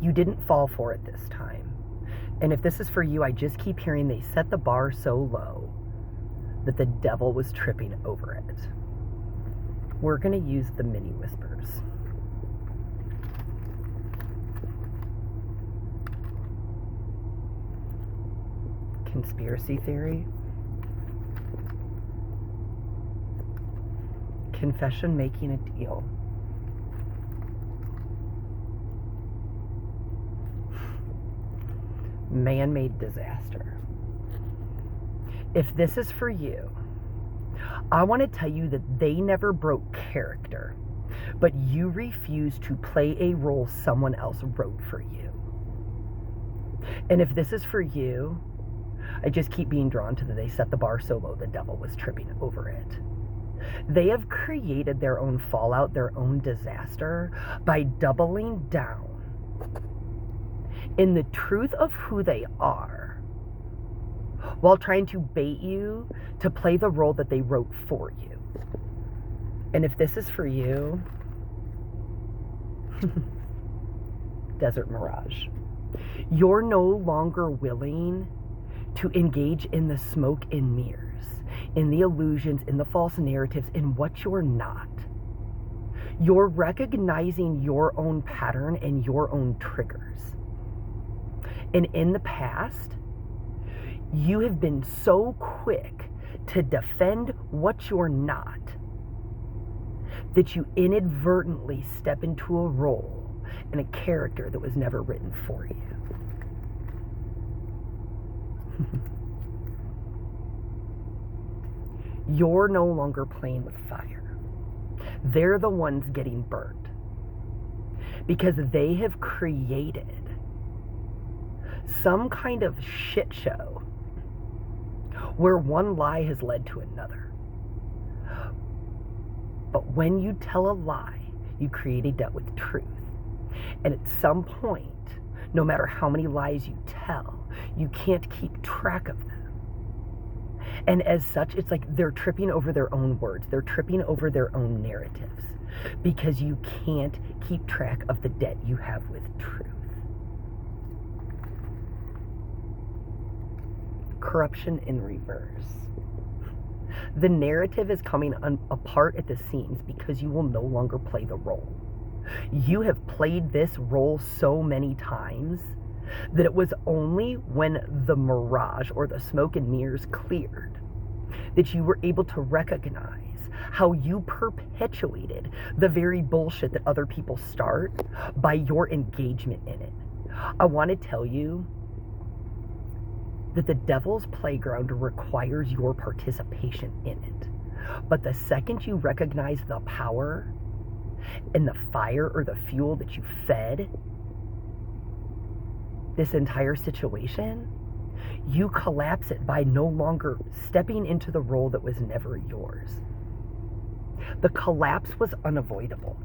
You didn't fall for it this time. And if this is for you, I just keep hearing they set the bar so low that the devil was tripping over it. We're going to use the mini whispers. Conspiracy theory. Confession making a deal. Man-made disaster. If this is for you, I want to tell you that they never broke character, but you refuse to play a role someone else wrote for you. And if this is for you, I just keep being drawn to that they set the bar so low the devil was tripping over it. They have created their own fallout, their own disaster, by doubling down in the truth of who they are, while trying to bait you to play the role that they wrote for you. And if this is for you, Desert Mirage, you're no longer willing to engage in the smoke and mirrors, in the illusions, in the false narratives, in what you're not. You're recognizing your own pattern and your own triggers. And in the past, you have been so quick to defend what you're not that you inadvertently step into a role and a character that was never written for you. You're no longer playing with fire. They're the ones getting burnt because they have created some kind of shit show where one lie has led to another. But when you tell a lie, you create a debt with truth. And at some point, no matter how many lies you tell, you can't keep track of them. And as such, it's like they're tripping over their own words. They're tripping over their own narratives because you can't keep track of the debt you have with truth. Corruption in reverse. The narrative is coming apart at the seams because you will no longer play the role. You have played this role so many times that it was only when the mirage or the smoke and mirrors cleared that you were able to recognize how you perpetuated the very bullshit that other people start by your engagement in it. I want to tell you that the devil's playground requires your participation in it. But the second you recognize the power and the fire or the fuel that you fed this entire situation, you collapse it by no longer stepping into the role that was never yours. The collapse was unavoidable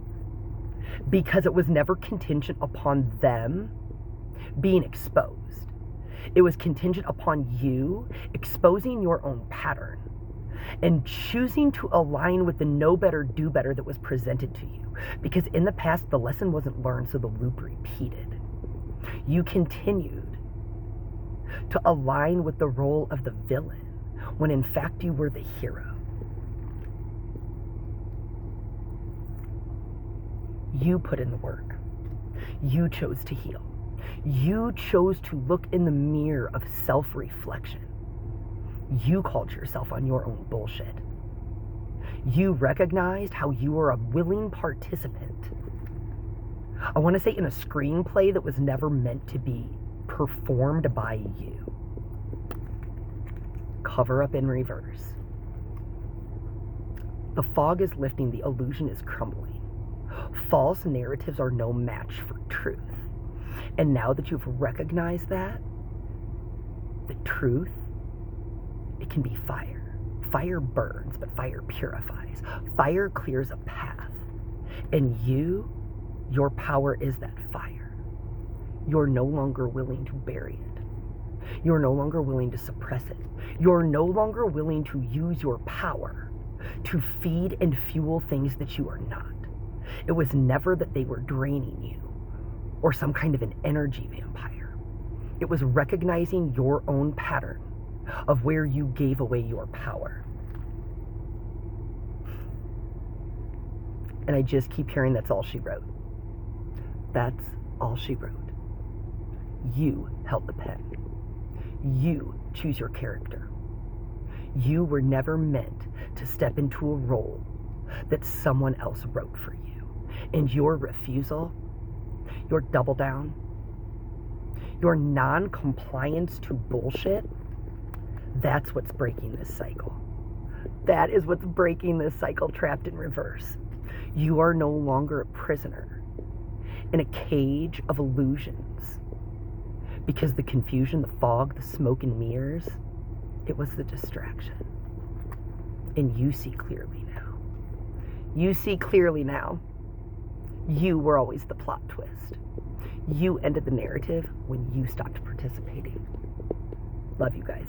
because it was never contingent upon them being exposed. It was contingent upon you exposing your own pattern and choosing to align with the know better, do better that was presented to you. Because in the past, the lesson wasn't learned, so the loop repeated. You continued to align with the role of the villain when in fact you were the hero. You put in the work. You chose to heal. You chose to look in the mirror of self-reflection. You called yourself on your own bullshit. You recognized how you were a willing participant. I want to say in a screenplay that was never meant to be performed by you. Cover up in reverse. The fog is lifting, the illusion is crumbling. False narratives are no match for truth. And now that you've recognized that, the truth, it can be fire. Fire burns, but fire purifies. Fire clears a path. And your power is that fire. You're no longer willing to bury it. You're no longer willing to suppress it. You're no longer willing to use your power to feed and fuel things that you are not. It was never that they were draining you. or some kind of an energy vampire. It was recognizing your own pattern of where you gave away your power. And I just keep hearing that's all she wrote. That's all she wrote. You held the pen. You choose your character. You were never meant to step into a role that someone else wrote for you. And your refusal, your double down, your non-compliance to bullshit, that's what's breaking this cycle. That is what's breaking this cycle trapped in reverse. You are no longer a prisoner in a cage of illusions because the confusion, the fog, the smoke and mirrors, it was the distraction. And you see clearly now. You see clearly now. You were always the plot twist. You ended the narrative when you stopped participating. Love you guys.